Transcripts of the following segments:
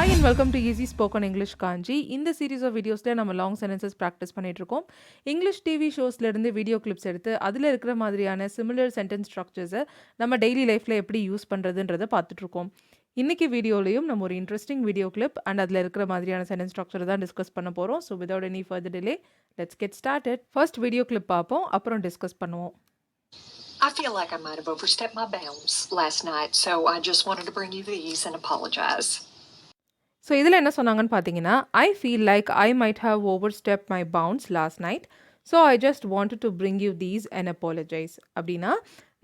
Hi and welcome to Easy Spoken English Kanji. இந்த series of வீடியோஸில் நம்ம long sentences practice பண்ணிகிட்ருக்கோம். English TV ஷோஸ்லேருந்து video clips எடுத்து அதில் இருக்கிற மாதிரியான சிமிலர் சென்டென்ஸ் ஸ்ட்ரக்சர்ஸை நம்ம டெய்லி லைஃப்பில் எப்படி யூஸ் பண்ணுறதுன்றதை பார்த்துட்ருக்கோம். இன்றைக்கி வீடியோலையும் நம்ம ஒரு இன்ட்ரெஸ்டிங் வீடியோ கிளிப் அண்ட் அதில் இருக்கிற மாதிரியான சென்டென்ஸ் ஸ்ட்ரக்சர் தான் டிஸ்கஸ் பண்ண போகிறோம். So without any further delay let's get started. First video clip பார்ப்போம், அப்புறம் டிஸ்கஸ் பண்ணுவோம். I feel like I might have overstepped my bounds last night, so I just wanted to bring you these and apologize. So இதில் என்ன சொன்னாங்கன்னு பார்த்தீங்கன்னா, I feel like I might have overstep my bounds last night, so I just wanted to bring you these and apologise. அப்படின்னா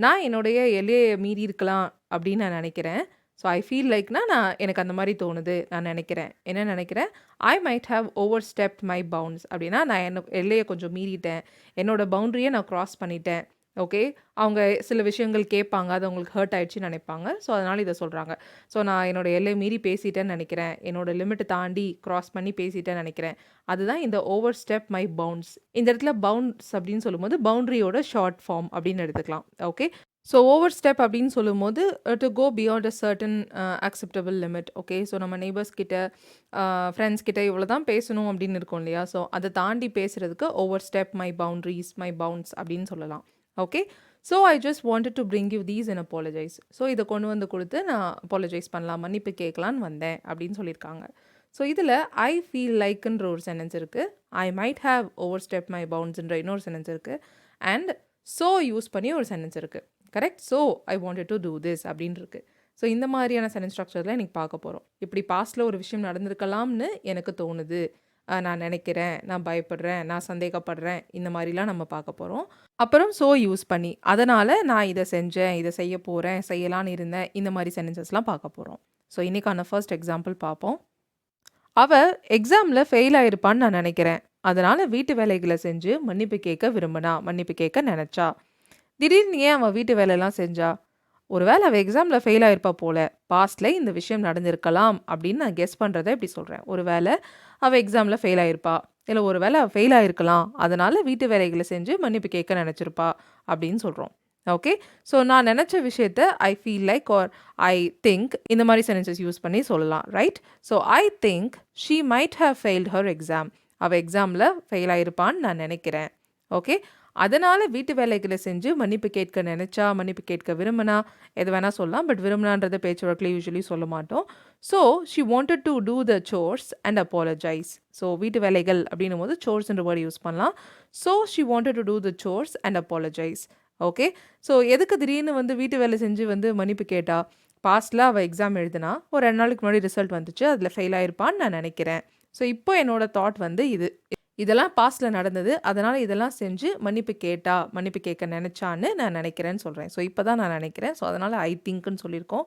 நான் என்னுடைய எல்லையை மீறி இருக்கலாம் அப்படின்னு நான் நினைக்கிறேன். ஸோ ஐ ஃபீல் லைக்னா எனக்கு அந்த மாதிரி தோணுது, நான் நினைக்கிறேன். என்ன நினைக்கிறேன்? I might have overstepped my bounds. அப்படின்னா நான் எல்லையை கொஞ்சம் மீறிட்டேன், என்னோட பவுண்ட்ரியை நான் க்ராஸ் பண்ணிட்டேன். ஓகே, அவங்க சில விஷயங்கள் கேட்பாங்க, அது அவங்களுக்கு ஹர்ட் ஆயிடுச்சுன்னு நினைப்பாங்க. ஸோ அதனால் இதை சொல்கிறாங்க. ஸோ நான் என்னோட எல்லை மீறி பேசிட்டேன்னு நினைக்கிறேன், என்னோட லிமிட்டை தாண்டி க்ராஸ் பண்ணி பேசிட்டேன்னு நினைக்கிறேன். அதுதான் இந்த ஓவர் ஸ்டெப் மை பவுண்ட்ஸ். இந்த இடத்துல பவுண்ட்ஸ் அப்படின்னு சொல்லும்போது பவுண்ட்ரியோட ஷார்ட் ஃபார்ம் அப்படின்னு எடுத்துக்கலாம். ஓகே, ஸோ ஓவர் ஸ்டெப் அப்படின்னு சொல்லும்போது to go beyond a certain acceptable limit. Okay, so நம்ம நெய்பர்ஸ் கிட்ட ஃப்ரெண்ட்ஸ் கிட்ட இவ்வளோ தான் பேசணும் அப்படின்னு இருக்கும் இல்லையா? ஸோ அதை தாண்டி பேசுகிறதுக்கு over step my boundaries, my pounds அப்படின்னு சொல்லலாம். Okay, so I just wanted to bring you these and apologise. So இதை கொண்டு வந்து கொடுத்து நான் அப்பாலஜைஸ் பண்ணலாம், மன்னிப்பு கேட்கலான்னு வந்தேன் அப்படின்னு சொல்லியிருக்காங்க. ஸோ இதில் ஐ ஃபீல் லைக்குன்ற ஒரு சென்டென்ஸ் இருக்குது, I might have overstep my பவுண்ட்ஸ்ன்ற இன்னொரு சென்டென்ஸ் இருக்குது, அண்ட் ஸோ யூஸ் பண்ணி ஒரு சென்டென்ஸ் இருக்குது. Correct? So I wanted to do this அப்படின்னு இருக்குது. ஸோ இந்த மாதிரியான சென்டென்ஸ் ஸ்ட்ரக்சரில் இன்றைக்கி பார்க்க போகிறோம். இப்படி பாஸ்ட்டில் ஒரு விஷயம் நடந்திருக்கலாம்னு எனக்கு தோணுது, நான் நினைக்கிறேன், நான் பயப்படுறேன், நான் சந்தேகப்படுறேன், இந்த மாதிரிலாம் நம்ம பார்க்க போகிறோம். அப்புறம் ஸோ யூஸ் பண்ணி, அதனால் நான் இதை செஞ்சேன், இதை செய்ய போகிறேன், செய்யலான்னு இருந்தேன், இந்த மாதிரி சென்டென்சஸ்லாம் பார்க்க போகிறோம். ஸோ இன்றைக்கான ஃபர்ஸ்ட் எக்ஸாம்பிள் பார்ப்போம். அவள் எக்ஸாமில் ஃபெயில் ஆகிருப்பான்னு நான் நினைக்கிறேன், அதனால் வீட்டு வேலைகளை செஞ்சு மன்னிப்பு கேட்க விரும்பினா, மன்னிப்பு கேட்க நினச்சா. திடீர்னு ஏன் அவள் வீட்டு வேலையெல்லாம் செஞ்சா? ஒருவேளை அவள் எக்ஸாமில் ஃபெயில் ஆகிருப்பா போல், பாஸ்ட்டில் இந்த விஷயம் நடந்திருக்கலாம் அப்படின்னு நான் கெஸ் பண்ணுறதை இப்படி சொல்கிறேன். ஒருவேளை அவள் எக்ஸாமில் ஃபெயில் ஆகிருப்பா, இல்லை ஒரு வேளை அவள் ஃபெயில் ஆகிருக்கலாம், அதனால் வீட்டு வேலைகளை செஞ்சு மன்னிப்பு கேட்க நினச்சிருப்பா அப்படின்னு சொல்கிறோம். ஓகே, ஸோ நான் நினச்ச விஷயத்த I feel like or I think இந்த மாதிரி சென்டென்சஸ் யூஸ் பண்ணி சொல்லலாம். Right? So I think she might have failed her exam. அவள் எக்ஸாமில் ஃபெயில் ஆகிருப்பான்னு நான் நினைக்கிறேன். ஓகே, அதனால் வீட்டு வேலைகளை செஞ்சு மன்னிப்பு கேட்க நினச்சா, மன்னிப்பு கேட்க விரும்பினா, எது வேணால் சொல்லலாம். பட் விரும்பினான்றதை பேச்சு வழக்கில் யூஸ்வலி சொல்ல மாட்டோம். So she wanted to do the chores and apologise. So வீட்டு வேலைகள் அப்படின்னும் போது சோர்ஸ்ன்ற வேர்டு யூஸ் பண்ணலாம். So she wanted to do the chores and apologise. Okay, so எதுக்கு திடீர்னு வீட்டு வேலை செஞ்சு மன்னிப்பு கேட்டா? பாஸ்ட்டில் அவள் எக்ஸாம் எழுதுனா, ஒரு 2 நாளுக்கு முன்னாடி ரிசல்ட் வந்துச்சு, அதில் ஃபெயில் ஆகிருப்பான்னு நான் நினைக்கிறேன். ஸோ இப்போ என்னோடய தாட் இதெல்லாம் பாஸ்ட்டில் நடந்தது, அதனால் இதெல்லாம் செஞ்சு மன்னிப்பு கேட்டா, மன்னிப்பு கேட்க நினச்சான்னு நான் நினைக்கிறேன்னு சொல்கிறேன். ஸோ இப்போ தான் நான் நினைக்கிறேன். ஸோ அதனால் ஐ திங்க்குன்னு சொல்லியிருக்கோம்.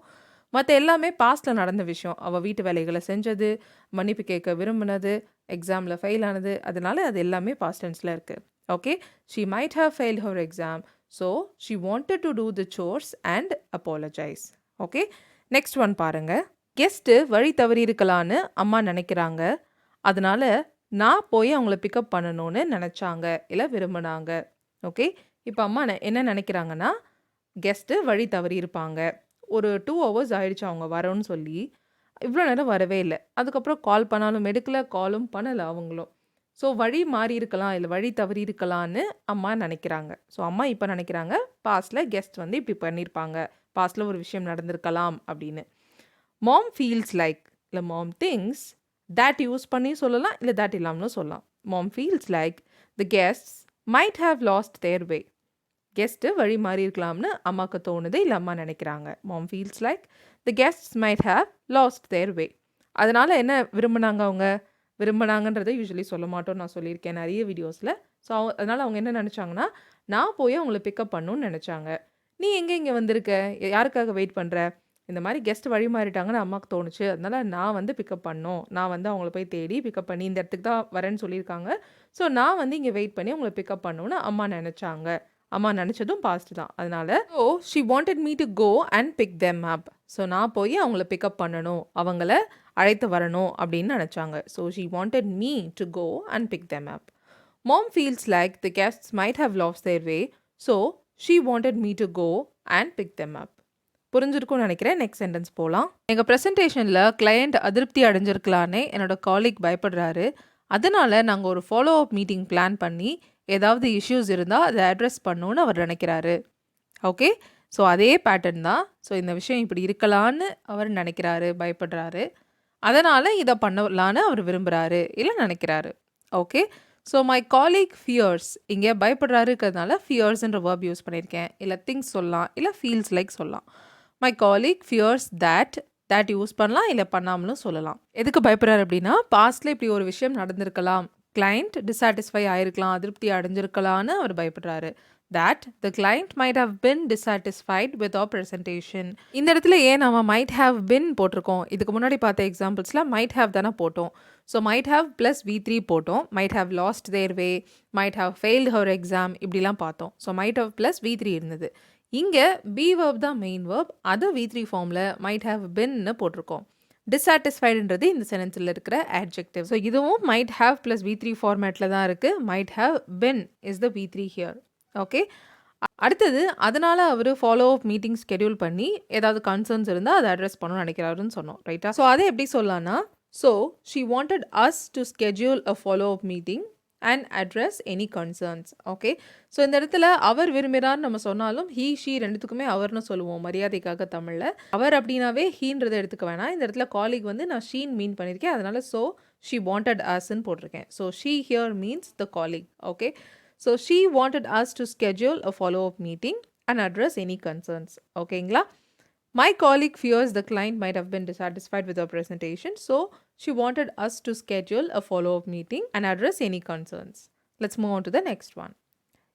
மற்ற எல்லாமே பாஸ்ட்டில் நடந்த விஷயம். அவள் வீட்டு வேலைகளை செஞ்சது, மன்னிப்பு கேட்க விரும்பினது, எக்ஸாமில் ஃபெயில் ஆனது, அதனால் அது எல்லாமே பாஸ்ட் டென்ஸில் இருக்குது. Okay, she might have failed her exam, so she wanted to do the chores and apologise. Okay, next one பாருங்கள். கெஸ்ட்டு வழி தவறி இருக்கலான்னு அம்மா நினைக்கிறாங்க, அதனால் நான் போய் அவங்கள பிக்கப் பண்ணணும்னு நினச்சாங்க, இல்லை விரும்பினாங்க. ஓகே, இப்போ அம்மா என்ன நினைக்கிறாங்கன்னா, கெஸ்ட்டு வழி தவறி இருப்பாங்க, ஒரு 2 hours ஆகிடுச்சு அவங்க வரோன்னு சொல்லி, இவ்வளோ நேரம் வரவே இல்லை. அதுக்கப்புறம் கால் பண்ணாலும் எடுக்கலை, காலும் பண்ணலை அவங்களும். ஸோ வழி மாறி இருக்கலாம், இல்லை வழி தவறி இருக்கலான்னு அம்மா நினைக்கிறாங்க. ஸோ அம்மா இப்போ நினைக்கிறாங்க, பாஸ்ட்டில் கெஸ்ட் இப்படி பண்ணியிருப்பாங்க, பாஸ்ட்டில் ஒரு விஷயம் நடந்திருக்கலாம் அப்படின்னு. மாம் ஃபீல்ஸ் லைக், இல்லை மாம் திங்ஸ், that யூஸ் பண்ணி சொல்லலாம், இல்லை that இல்லாமலும் சொல்லலாம். Mom feels like the guests might have lost their way. Guest வழி மாறி இருக்கலாம்னு அம்மாவுக்கு தோணுது, இல்லை அம்மா நினைக்கிறாங்க. Mom feels like the guests might have lost their way. அதனால் என்ன விரும்பினாங்க? அவங்க விரும்பினாங்கன்றதை யூஸ்வலி சொல்ல மாட்டோம், நான் சொல்லியிருக்கேன் நிறைய வீடியோஸில். ஸோ அதனால் அவங்க என்ன நினச்சாங்கன்னா, நான் போய் அவங்கள பிக்கப் பண்ணணும்னு நினச்சாங்க. நீ எங்கே இங்கே வந்திருக்க, யாருக்காக வெயிட் பண்ணுற? இந்த மாதிரி கெஸ்ட் வழி மாறிட்டாங்கன்னு அம்மாவுக்கு தோணுச்சு, அதனால் நான் பிக்கப் பண்ணோம், நான் அவங்கள போய் தேடி பிக்கப் பண்ணி இந்த இடத்துக்கு தான் வரேன்னு சொல்லியிருக்காங்க, ஸோ நான் இங்கே வெயிட் பண்ணி அவங்கள பிக்கப் பண்ணணும்னு அம்மா நினச்சாங்க. அம்மா நினச்சதும் பாஸ்ட் தான். அதனால் so she wanted me to go and pick them up. So நான் போய் அவங்கள பிக்கப் பண்ணணும், அவங்கள அழைத்து வரணும் அப்படின்னு நினச்சாங்க. So she wanted me to go and pick them up. Mom feels like the guests might have lost their way, so she wanted me to go and pick them up. புரிஞ்சிருக்கும்னு நினைக்கிறேன். Next sentence போலாம். எங்க பிரசன்டேஷன்ல client அதிருப்தி அடைஞ்சிருக்கலான்னு என்னோட காலீக் பயப்படுறாரு. அதனால நாங்க ஒரு follow up meeting plan பண்ணி ஏதாவது இஷ்யூஸ் இருந்தா அத அட்ரஸ் பண்ணணும்னு அவர் நினைக்கிறாரு. ஓகே. ஸோ அதே பேட்டர்ன் தான். ஸோ இந்த விஷயம் இப்படி இருக்கலான்னு அவர் நினைக்கிறாரு, பயப்படுறாரு. அதனால இத பண்ணலான்னு அவர் விரும்புறாரு, இல்ல நினைக்கிறாரு. ஓகே. ஸோ மை காலீக் ஃபியர்ஸ் இங்க பயப்படுறாருங்கிறதுனால ஃபியர்ஸ்ன்ற வெர்ப் யூஸ் பண்ணியிருக்கேன். இல்ல திங்க்ஸ் சொல்லலாம், இல்ல ஃபீல்ஸ் லைக் சொல்லலாம். மை காலீக் ஃபியர்ஸ் தட் யூஸ் பண்ணலாம், இல்ல பண்ணாமலும் சொல்லலாம். எதுக்கு பயப்படுறாரு அப்படின்னா, பாஸ்ட்ல இப்படி ஒரு விஷயம் நடந்திருக்கலாம். கிளையண்ட் டிஸாட்டிஸ்ஃபை ஆயிருக்கலாம், அதிருப்தி அடைஞ்சிருக்கலான்னு அவர் பயப்படுறாரு. that the client might have been dissatisfied with our presentation. இந்த இடத்துல ஏன் நாம might have been போட்டிருக்கோம்? இதுக்கு முன்னாடி பார்த்த எக்ஸாம்பிள்ஸ்ல might have தானே போட்டோம். So might have plus V3 போட்டோம். might have lost their way, might have failed her exam இப்படிலாம் பார்த்தோம். So might have plus V3 இருந்தது. இங்க be verb தான் மெயின் verb. அதை V3 ஃபார்ம்ல might have beenன்னு போட்டிருக்கோம். டிஸாட்டிஸ்ஃபைடுன்றது இந்த சென்டென்ஸில் இருக்கிற adjective. ஸோ இதுவும் might have plus V3 ஃபார்மேட்ல தான் இருக்கு. might have been is the V3 here. Okay. அடுத்தது அதனால அவர் ஃபாலோ அப் மீட்டிங் ஸ்கெடியூல் பண்ணி ஏதாவது கன்சர்ன்ஸ் இருந்தால் அதை அட்ரஸ் பண்ணணும்னு நினைக்கிறாருன்னு சொன்னோம். ரைட்டா? ஸோ அதை எப்படி சொல்லலாம்னா, so she wanted us to schedule a follow up meeting and address any concerns. Okay. So இந்த இடத்துல அவர் விரும்புகிறான்னு நம்ம சொன்னாலும் ஹீ ஷீ ரெண்டுத்துக்குமே அவர்னு சொல்லுவோம் மரியாதைக்காக தமிழில். அவர் அப்படின்னாவே ஹீன்றதை எடுத்துக்க வேணாம். இந்த இடத்துல காலிக் வந்து நான் ஷீன் மீன் பண்ணியிருக்கேன். அதனால ஸோ ஷி வாண்டட் அஸ்ன்னு போட்டிருக்கேன். So she here means the garlic. Okay. So she wanted us to schedule a follow-up meeting and address any concerns. ஓகேங்களா? My colleague fears the client might have been dissatisfied with our presentation, so she wanted us to schedule a follow-up meeting and address any concerns. Let's move on to the next one.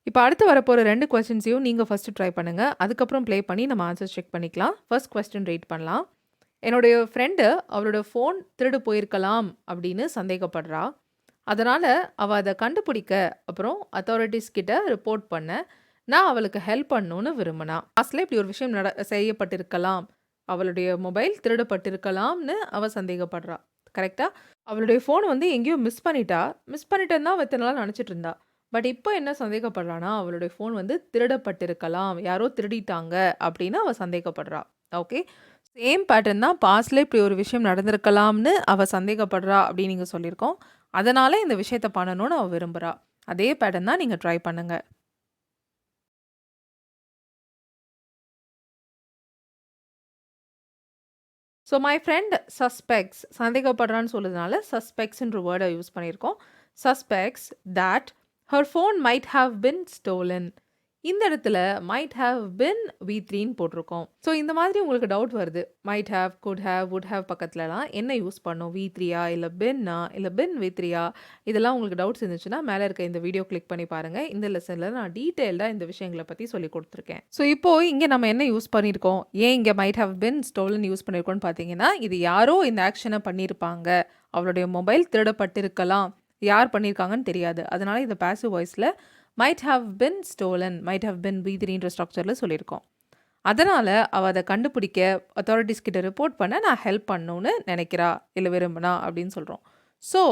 இப்போ அடுத்து வரப்போகிற 2 கொஸ்டின்ஸையும் நீங்கள் first try பண்ணுங்கள். அதுக்கப்புறம் play பண்ணி நம்ம answers check பண்ணிக்கலாம். First question read பண்ணலாம். என்னுடைய ஃப்ரெண்டு அவளோட ஃபோன் திருடு போயிருக்கலாம் அப்படின்னு சந்தேகப்படுறா. அதனால் அவள் அதை கண்டுபிடிக்க அப்புறம் அத்தாரிட்டிஸ் கிட்ட ரிப்போர்ட் பண்ண நான் அவளுக்கு ஹெல்ப் பண்ணணும்னு விரும்பினா. பாஸ்டில் இப்படி ஒரு விஷயம் செய்யப்பட்டிருக்கலாம், அவளுடைய மொபைல் திருடப்பட்டிருக்கலாம்னு அவள் சந்தேகப்படுறா. கரெக்டாக? அவளுடைய ஃபோன் வந்து எங்கேயோ மிஸ் பண்ணிட்டேன்னு தான் இத்தனை நாள் நினச்சிட்டு இருந்தா. பட் இப்போ என்ன சந்தேகப்படுறான்னா, அவளுடைய ஃபோன் வந்து திருடப்பட்டிருக்கலாம், யாரோ திருடிட்டாங்க அப்படின்னு அவள் சந்தேகப்படுறா. ஓகே. சேம் பேட்டர்ன் தான். பாஸ்டில் இப்படி ஒரு விஷயம் நடந்திருக்கலாம்னு அவள் சந்தேகப்படுறா அப்படின்னு நீங்கள் சொல்லியிருக்கோம். அதனால இந்த விஷயத்தை பண்ணணும்னு அவள் விரும்புகிறா. அதே பேட்டர்ன் தான் நீங்கள் ட்ரை பண்ணுங்க. ஸோ மை ஃப்ரெண்ட் சஸ்பெக்ட்ஸ் சந்தேகப்படுறான்னு சொல்லுறதுனால சஸ்பெக்ட்ஸ்ன்ற வேர்டை யூஸ் பண்ணியிருக்கோம். Suspects that her phone might have been stolon. இந்த இடத்துல மைட் ஹாவ் பின் V3ன்னு போட்டிருக்கோம். ஸோ இந்த மாதிரி உங்களுக்கு டவுட் வருது. Might have, could have, would have பக்கத்துலலாம் என்ன யூஸ் பண்ணும்? V3யா இல்லை பின்னா இல்லை பின் V3யா? இதெல்லாம் உங்களுக்கு டவுட்ஸ் இருந்துச்சுன்னா மேலே இருக்க இந்த வீடியோ கிளிக் பண்ணி பாருங்கள். இந்த லெசனில் நான் டீட்டெயில்டாக இந்த விஷயங்களை பற்றி சொல்லி கொடுத்துருக்கேன். ஸோ இப்போது இங்கே நம்ம என்ன யூஸ் பண்ணியிருக்கோம்? ஏன் இங்கே might have been stolen use பண்ணியிருக்கோம்னு பார்த்தீங்கன்னா, இது யாரோ இந்த ஆக்ஷனை பண்ணியிருப்பாங்க, அவளுடைய மொபைல் திருடப்பட்டிருக்கலாம், யார் பண்ணியிருக்காங்கன்னு தெரியாது. அதனால இந்த பாசிவ் வாய்ஸில் might have been stolen, might have been V3ன்ற ஸ்ட்ரக்சரில் சொல்லியிருக்கோம். அதனால் அவள் அதை கண்டுபிடிக்க அத்தாரிட்டிஸ் கிட்ட ரிப்போர்ட் பண்ண நான் ஹெல்ப் பண்ணணும்னு நினைக்கிறா இல்லை விரும்பினா அப்படின்னு சொல்கிறோம். So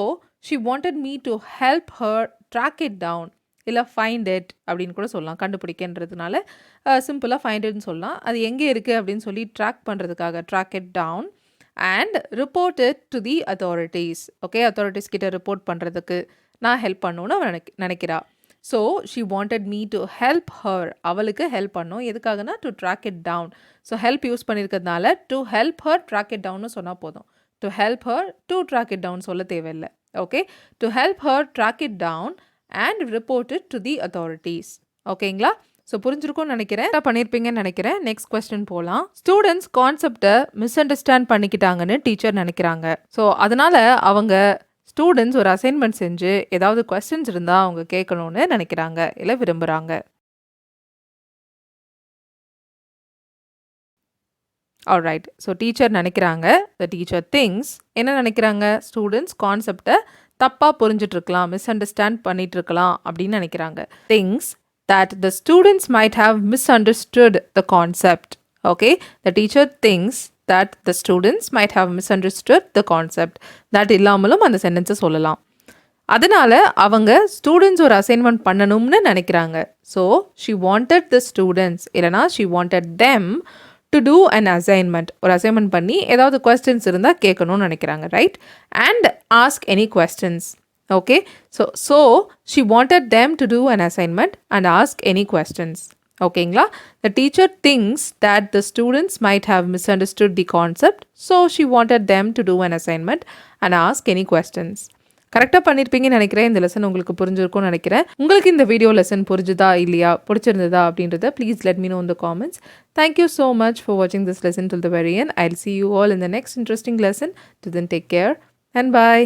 she wanted me to help her track it down, இல்லை ஃபைண்ட் இட் அப்படின்னு கூட சொல்லலாம். கண்டுபிடிக்கின்றதுனால சிம்பிளாக ஃபைண்ட் இட்னு சொல்லலாம். அது எங்கே இருக்குது அப்படின்னு சொல்லி ட்ராக் பண்ணுறதுக்காக track it down and report it to the authorities. Okay. Authorities கிட்ட ரிப்போர்ட் பண்ணுறதுக்கு நான் ஹெல்ப் பண்ணணும்னு அவன் நினைக்கிறா. So she wanted me to help her, அவளுக்கு ஹெல்ப் பண்ணோம். எதுக்காகனா to track it down. So help use பண்ணியிருக்கிறதுனால to help her track it டவுன்னு சொன்னால் போதும். To help her to track it down சொல்ல தேவையில்லை. Okay. To help her track it down and report it to the authorities. ஓகேங்களா? So புரிஞ்சிருக்கும்னு நினைக்கிறேன், பண்ணியிருப்பீங்கன்னு நினைக்கிறேன். நெக்ஸ்ட் கொஸ்டின் போகலாம். ஸ்டூடெண்ட்ஸ் கான்செப்டை மிஸ் அண்டர்ஸ்டாண்ட் பண்ணிக்கிட்டாங்கன்னு டீச்சர் நினைக்கிறாங்க. ஸோ அதனால் அவங்க ஸ்டூடெண்ட்ஸ் ஒரு அசைன்மெண்ட் செஞ்சு ஏதாவது கொஸ்டின்ஸ் இருந்தால் அவங்க கேட்கணும்னு நினைக்கிறாங்க இல்லை விரும்புகிறாங்க. ஆல்ரைட். ஸோ டீச்சர் நினைக்கிறாங்க, த டீச்சர் திங்ஸ் என்ன நினைக்கிறாங்க? ஸ்டூடெண்ட்ஸ் கான்செப்டை தப்பாக புரிஞ்சிட்டு இருக்கலாம், மிஸ் அண்டர்ஸ்டாண்ட் பண்ணிட்டு இருக்கலாம் அப்படின்னு நினைக்கிறாங்க. Things that the students might have miss understood the concept. Okay. The teacher things that the students might have misunderstood the concept. that இல்லாமலும் அந்த சென்டென்ஸை சொல்லலாம். அதனால் அவங்க ஸ்டூடெண்ட்ஸ் ஒரு அசைன்மெண்ட் பண்ணணும்னு நினைக்கிறாங்க. So she wanted the students இல்லைனா she wanted them to do an assignment, ஒரு அசைன்மெண்ட் பண்ணி ஏதாவது கொஸ்டின்ஸ் இருந்தால் கேட்கணும்னு நினைக்கிறாங்க, right? And ask any questions. Okay, so she wanted them to do an assignment and ask any questions. ஓகேங்களா? The teacher thinks that the students might have misunderstood the concept, so she wanted them to do an assignment and ask any questions. கரெக்டாக பண்ணியிருப்பீங்கன்னு நினைக்கிறேன். இந்த lesson உங்களுக்கு புரிஞ்சிருக்கும்னு நினைக்கிறேன். உங்களுக்கு இந்த வீடியோ லெசன் புரிஞ்சுதா இல்லையா, பிடிச்சிருந்ததா அப்படின்றத please let me know in the comments. Thank you so much for watching this lesson till the very end. I'll see you all in the next interesting lesson. Till then, take care and bye.